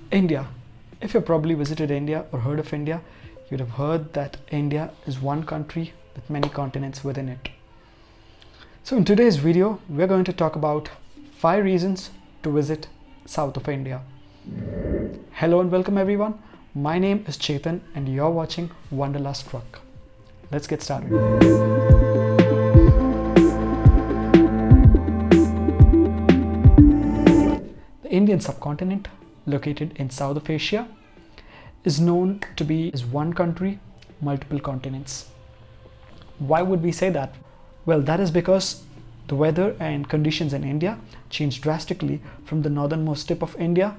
India. If you've probably visited India or heard of India, you'd have heard that India is one country with many continents within it. So in today's video, we're going to talk about 5 reasons to visit south of India. Hello and welcome everyone. My name is Chetan and you're watching Wanderlust Truck. Let's get started. The Indian subcontinent, located in South of Asia, is known to be as one country, multiple continents. Why would we say that? Well, that is because the weather and conditions in India change drastically from the northernmost tip of India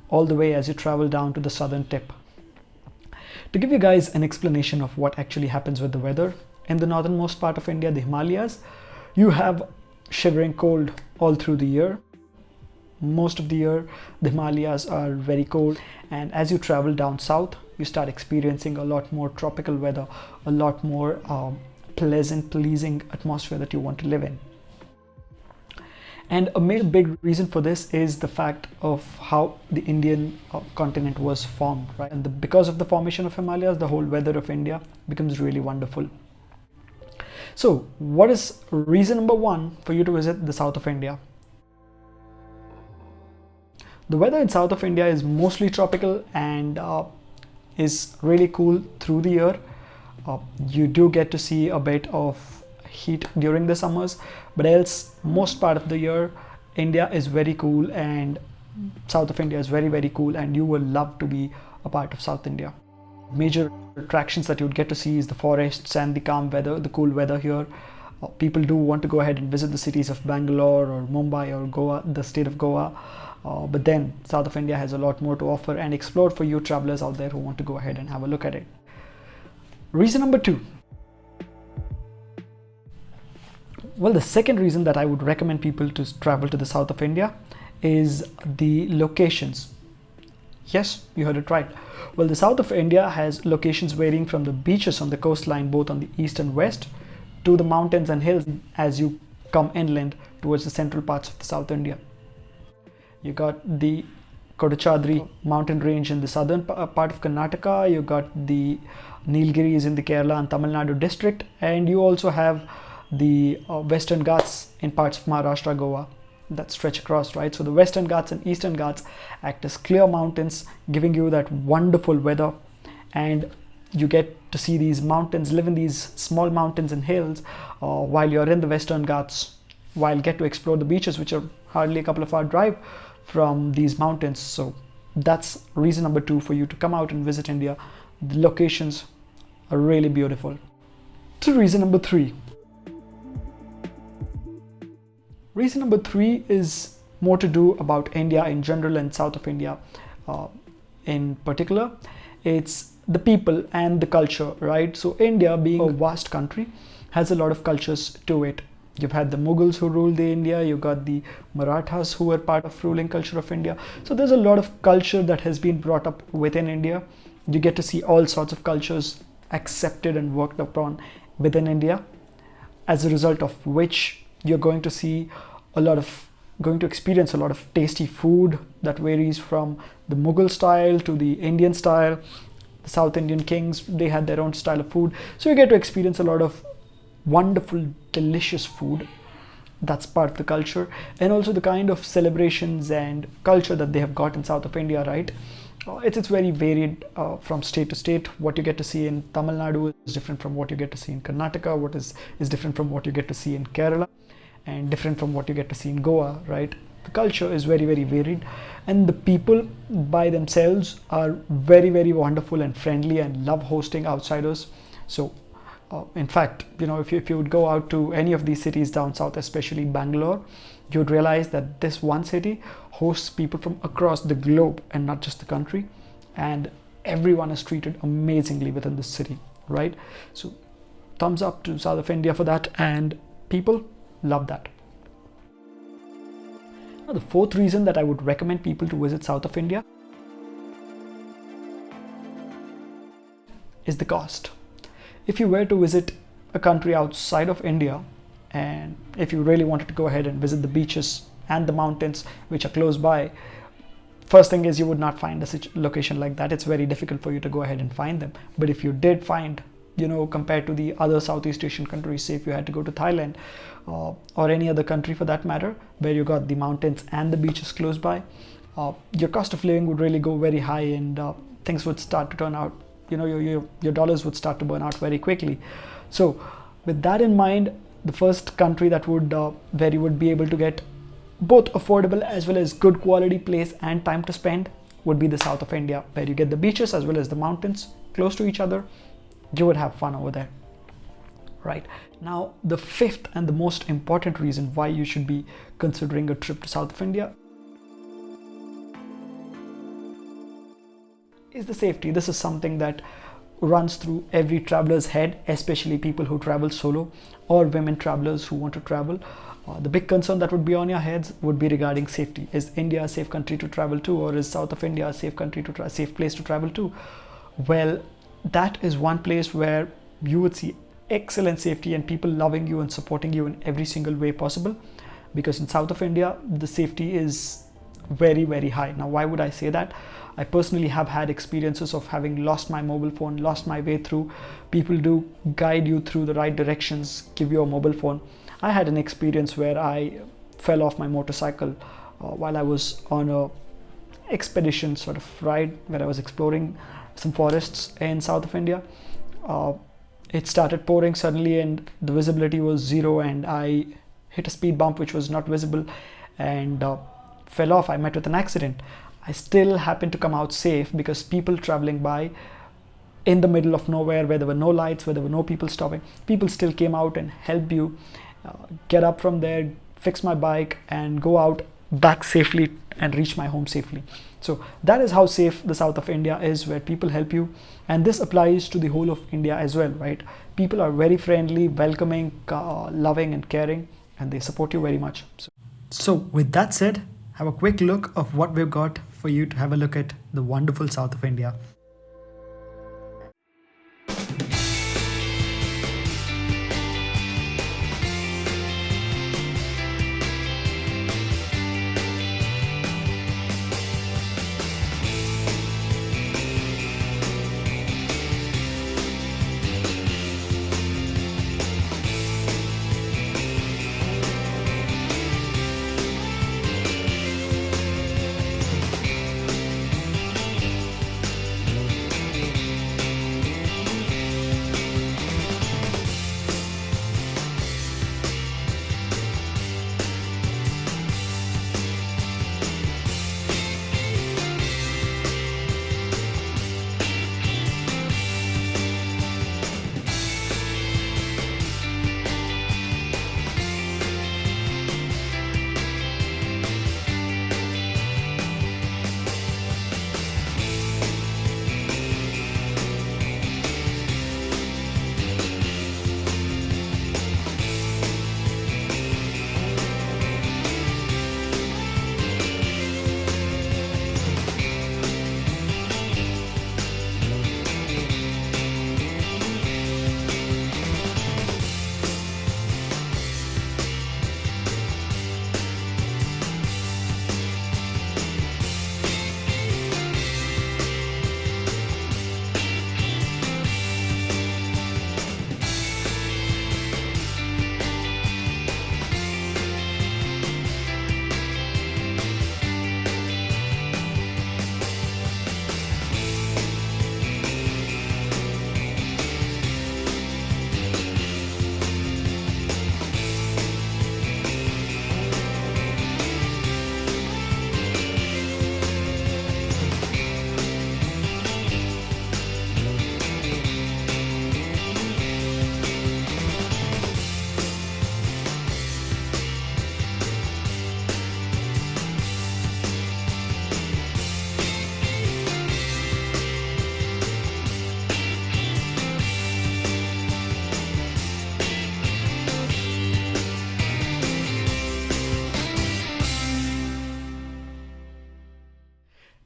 all the way as you travel down to the southern tip. To give you guys an explanation of what actually happens with the weather, in the northernmost part of India, the Himalayas, you have shivering cold all through the year. Most of the year, the Himalayas are very cold, and as you travel down south, you start experiencing a lot more tropical weather, a lot more pleasant, pleasing atmosphere that you want to live in. And a big reason for this is the fact of how the Indian continent was formed, right? And because of the formation of Himalayas, the whole weather of India becomes really wonderful. So, what is reason number 1 for you to visit the south of India? The weather in south of India is mostly tropical and is really cool through the year. You do get to see a bit of heat during the summers, but else most part of the year India is very cool, and south of India is very cool, and you will love to be a part of South India. Major attractions that you would get to see is the forests and the calm weather, the cool weather here. People do want to go ahead and visit the cities of Bangalore or Mumbai or Goa, the state of Goa. But then south of India has a lot more to offer and explore for you travelers out there who want to go ahead and have a look at it. Reason number 2. Well, the second reason that I would recommend people to travel to the south of India is the locations. Yes, you heard it right. Well, the south of India has locations varying from the beaches on the coastline, both on the east and west, to the mountains and hills as you come inland towards the central parts of the South India. You got the Kodachadri mountain range in the southern part of Karnataka, you got the Nilgiris in the Kerala and Tamil Nadu district, and you also have the Western Ghats in parts of Maharashtra, Goa that stretch across, right? So the Western Ghats and Eastern Ghats act as clear mountains, giving you that wonderful weather, and you get to see these mountains, live in these small mountains and hills while you're in the Western Ghats, while get to explore the beaches, which are hardly a couple of hour drive from these mountains. So that's reason number 2 for you to come out and visit India. The locations are really beautiful. To reason number 3. Reason number 3 is more to do about India in general and south of India in particular. It's the people and the culture, right? So India, being a vast country, has a lot of cultures to it. You've had the Mughals who ruled the India, you got the Marathas who were part of ruling culture of India. So there's a lot of culture that has been brought up within India. You get to see all sorts of cultures accepted and worked upon within India, as a result of which you're going to experience a lot of tasty food that varies from the Mughal style to the Indian style. The South Indian kings, they had their own style of food. So you get to experience a lot of wonderful, delicious food. That's part of the culture, and also the kind of celebrations and culture that they have got in south of India, right? It's very varied from state to state. What you get to see in Tamil Nadu is different from what you get to see in Karnataka, what is different from what you get to see in Kerala, and different from what you get to see in Goa, right? The culture is very varied, and the people by themselves are very wonderful and friendly and love hosting outsiders. So in fact, if you would go out to any of these cities down south, especially Bangalore, you would realize that this one city hosts people from across the globe and not just the country, and everyone is treated amazingly within this city, right? So thumbs up to south of India for that, and people love that. Now, the 4th reason that I would recommend people to visit south of India is the cost. If you were to visit a country outside of India, and if you really wanted to go ahead and visit the beaches and the mountains which are close by, first thing is, you would not find a location like that. It's very difficult for you to go ahead and find them. But if you did find, compared to the other Southeast Asian countries, say if you had to go to Thailand or any other country for that matter, where you got the mountains and the beaches close by, your cost of living would really go very high, and things would start to turn out, your dollars would start to burn out very quickly. So with that in mind, the first country that would where you would be able to get both affordable as well as good quality place and time to spend would be the south of India, where you get the beaches as well as the mountains close to each other. You would have fun over there. Right now, the fifth and the most important reason why you should be considering a trip to south of India is the safety. This is something that runs through every traveler's head, especially people who travel solo or women travelers who want to travel. The big concern that would be on your heads would be regarding safety. Is India a safe country to travel to, or is south of India a safe place to travel to? Well, that is one place where you would see excellent safety and people loving you and supporting you in every single way possible, because in south of India the safety is very, very high. Now, why would I say that? I personally have had experiences of having lost my mobile phone, lost my way through. People do guide you through the right directions, give you a mobile phone. I had an experience where I fell off my motorcycle while I was on a expedition sort of ride where I was exploring some forests in south of India. It started pouring suddenly and the visibility was zero, and I hit a speed bump which was not visible and fell off. I met with an accident. I still happened to come out safe because people traveling by in the middle of nowhere, where there were no lights, where there were no people stopping, people still came out and helped you get up from there, fix my bike and go out back safely and reach my home safely. So that is how safe the south of India is, where people help you, and this applies to the whole of India as well, right? People are very friendly, welcoming, loving and caring, and they support you very much. So with that said, have a quick look of what we've got for you to have a look at the wonderful south of India.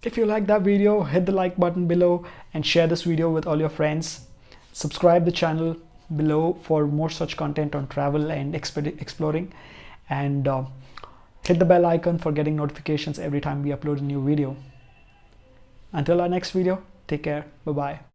If you like that video, hit the like button below and share this video with all your friends. Subscribe the channel below for more such content on travel and exploring, and hit the bell icon for getting notifications every time we upload a new video. Until our next video, take care. Bye bye.